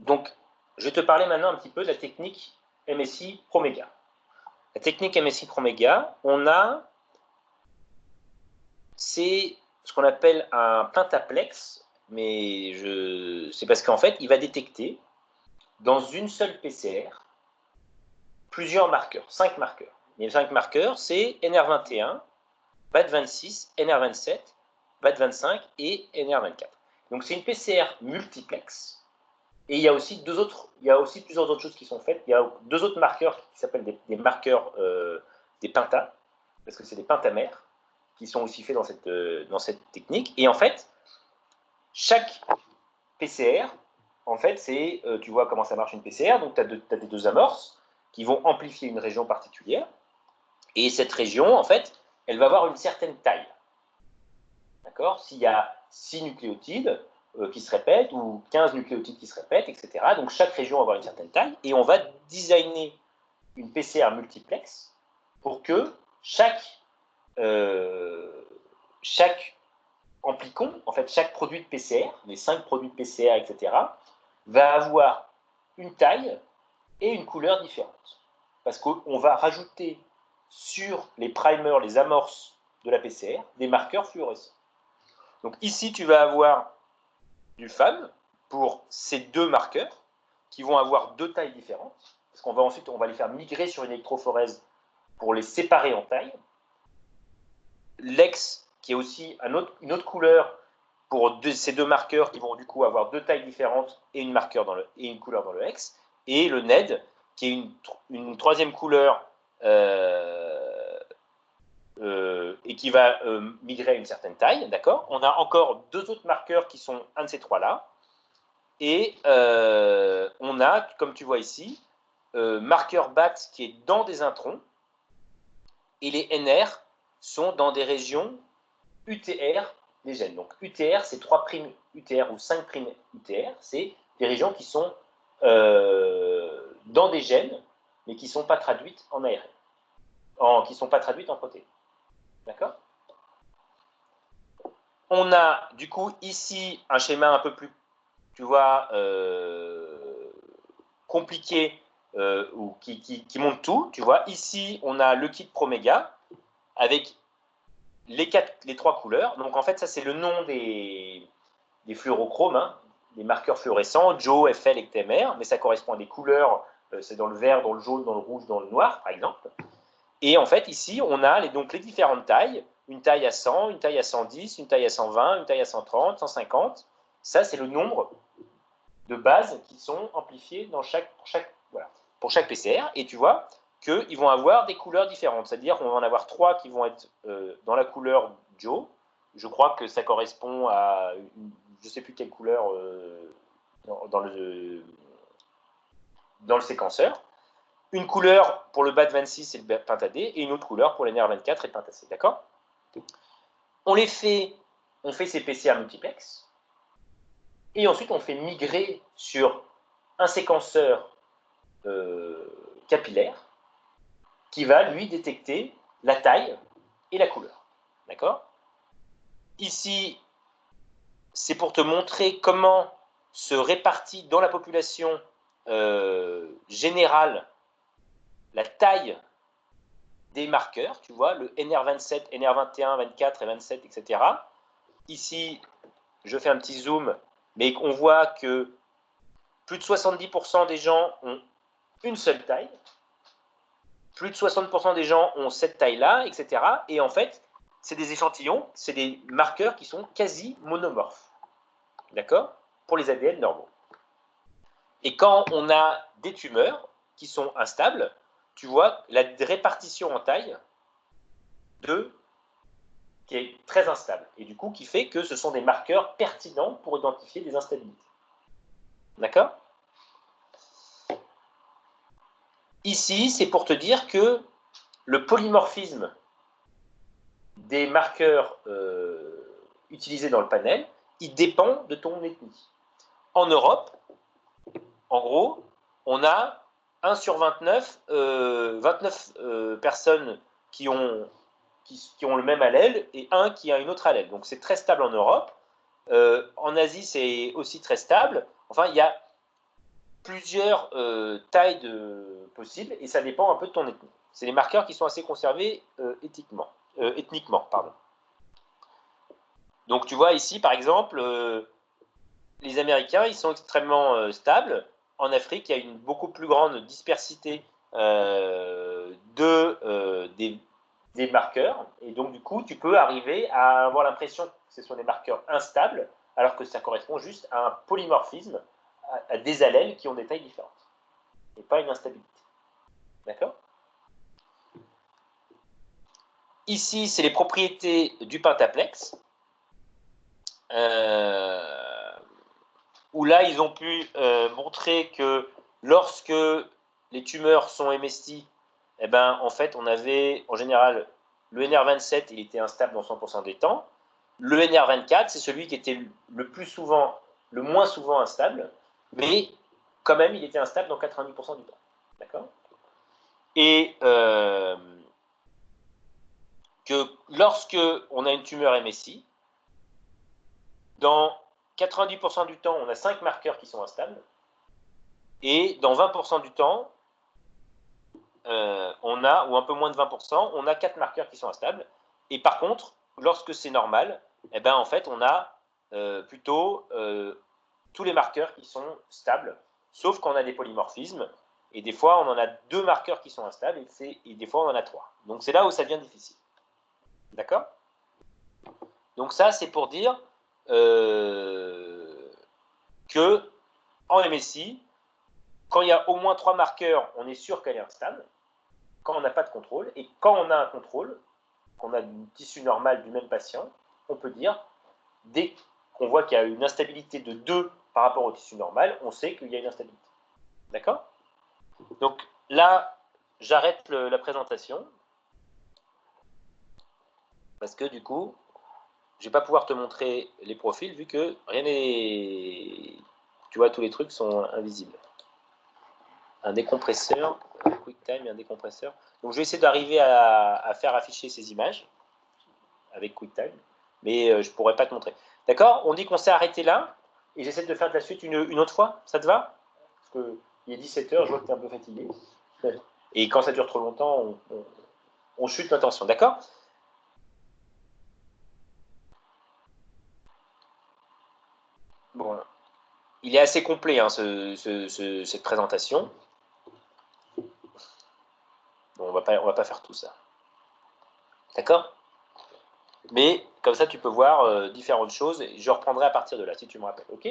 Donc, je vais te parler maintenant un petit peu de la technique MSI Promega. La technique MSI Promega, c'est ce qu'on appelle un pentaplex, mais c'est parce qu'en fait, il va détecter dans une seule PCR plusieurs marqueurs, 5 marqueurs. Les 5 marqueurs, c'est NR21, BAT26, NR27, BAT25 et NR24. Donc c'est une PCR multiplex. Et il y a aussi plusieurs autres choses qui sont faites. Il y a 2 autres marqueurs qui s'appellent des marqueurs des pentas, parce que c'est des pentamères qui sont aussi faits dans cette technique. Et en fait, chaque PCR, en fait, tu vois comment ça marche une PCR, donc tu as des 2 amorces qui vont amplifier une région particulière. Et cette région, en fait, elle va avoir une certaine taille. D'accord? S'il y a 6 nucléotides qui se répètent, ou 15 nucléotides qui se répètent, etc. Donc chaque région va avoir une certaine taille, et on va designer une PCR multiplex pour que chaque amplicon, en fait chaque produit de PCR, les 5 produits de PCR, etc., va avoir une taille et une couleur différente. Parce qu'on va rajouter sur les primers, les amorces de la PCR, des marqueurs fluorescents. Donc ici, tu vas avoir du FAM pour ces 2 marqueurs qui vont avoir 2 tailles différentes, parce qu'on va ensuite les faire migrer sur une électrophorèse pour les séparer en taille. L'X, qui est aussi une autre couleur pour ces 2 marqueurs qui vont du coup avoir 2 tailles différentes et une couleur dans le X, et le NED, qui est une 3e couleur et qui va migrer à une certaine taille, d'accord? On a encore 2 autres marqueurs qui sont un de ces 3-là, et on a, comme tu vois ici, marqueur BAT qui est dans des introns, et les NR sont dans des régions UTR des gènes. Donc UTR, c'est 3' UTR ou 5' UTR, c'est des régions qui sont dans des gènes, mais qui ne sont pas traduites en ARN, qui ne sont pas traduites en protéines. D'accord? On a du coup ici un schéma un peu plus, tu vois, compliqué, ou qui montre tout. Tu vois, ici on a le kit Promega avec les 3 couleurs. Donc en fait, ça c'est le nom des fluorochromes, hein, des marqueurs fluorescents, Joe, FL et TMR, mais ça correspond à des couleurs, c'est dans le vert, dans le jaune, dans le rouge, dans le noir, par exemple. Et en fait, ici, on a donc les différentes tailles, une taille à 100, une taille à 110, une taille à 120, une taille à 130, 150. Ça, c'est le nombre de bases qui sont amplifiées pour chaque PCR. Et tu vois qu'ils vont avoir des couleurs différentes. C'est-à-dire qu'on va en avoir 3 qui vont être dans la couleur Joe. Je crois que ça correspond à je ne sais plus quelle couleur dans le séquenceur. Une couleur pour le BAT26 et le pentad, et une autre couleur pour les NR24 et le pentad. D'accord? On fait ces PCR multiplex, et ensuite on fait migrer sur un séquenceur capillaire qui va lui détecter la taille et la couleur. D'accord? Ici, c'est pour te montrer comment se répartit dans la population générale la taille des marqueurs, tu vois, le NR27, NR21, 24 et 27, etc. Ici, je fais un petit zoom, mais on voit que plus de 70% des gens ont une seule taille, plus de 60% des gens ont cette taille-là, etc. Et en fait, c'est des échantillons, c'est des marqueurs qui sont quasi monomorphes, d'accord, pour les ADN normaux. Et quand on a des tumeurs qui sont instables, tu vois la répartition en taille qui est très instable, et du coup qui fait que ce sont des marqueurs pertinents pour identifier des instabilités. D'accord? Ici, c'est pour te dire que le polymorphisme des marqueurs utilisés dans le panel, il dépend de ton ethnie. En Europe, en gros, on a 1 sur 29, 29 personnes qui ont le même allèle et un qui a une autre allèle. Donc c'est très stable en Europe. En Asie, c'est aussi très stable. Enfin, il y a plusieurs tailles possibles et ça dépend un peu de ton ethnie. C'est les marqueurs qui sont assez conservés ethniquement. Pardon. Donc tu vois ici, par exemple, les Américains, ils sont extrêmement stables. En Afrique, il y a une beaucoup plus grande dispersité des marqueurs. Et donc, du coup, tu peux arriver à avoir l'impression que ce sont des marqueurs instables, alors que ça correspond juste à un polymorphisme, à des allèles qui ont des tailles différentes. Et pas une instabilité. D'accord ? Ici, c'est les propriétés du pentaplex. Où là, ils ont pu montrer que lorsque les tumeurs sont MST, eh ben, en fait, on avait, en général, le NR27, il était instable dans 100% des temps. Le NR24, c'est celui qui était le moins souvent instable, mais quand même, il était instable dans 90% du temps. D'accord ? Et que lorsque on a une tumeur MSI, dans 90% du temps, on a 5 marqueurs qui sont instables, et dans 20% du temps, on a, ou un peu moins de 20%, on a 4 marqueurs qui sont instables. Et par contre, lorsque c'est normal, eh ben, en fait, on a plutôt tous les marqueurs qui sont stables, sauf quand on a des polymorphismes. Et des fois, on en a 2 marqueurs qui sont instables, et des fois, on en a 3. Donc, c'est là où ça devient difficile. D'accord ? Donc, ça, c'est pour dire que en MSI, quand il y a au moins 3 marqueurs, on est sûr qu'elle est instable. Quand on n'a pas de contrôle, et quand on a un contrôle, qu'on a un tissu normal du même patient, on peut dire, dès qu'on voit qu'il y a une instabilité de 2 par rapport au tissu normal, on sait qu'il y a une instabilité. D'accord ? Donc là, j'arrête la présentation, parce que du coup, je ne vais pas pouvoir te montrer les profils, vu que rien n'est... Tu vois, tous les trucs sont invisibles. Un décompresseur, un QuickTime et un décompresseur. Donc je vais essayer d'arriver à faire afficher ces images avec QuickTime, mais je ne pourrais pas te montrer. D'accord ? On dit qu'on s'est arrêté là, et j'essaie de faire de la suite une autre fois. Ça te va ? Parce qu'il est 17h, je vois que tu es un peu fatigué. Et quand ça dure trop longtemps, on chute l'attention. D'accord ? Bon, il est assez complet, hein, cette présentation. Bon, on va pas faire tout ça. D'accord ? Mais comme ça, tu peux voir différentes choses. Et je reprendrai à partir de là, si tu me rappelles. OK ?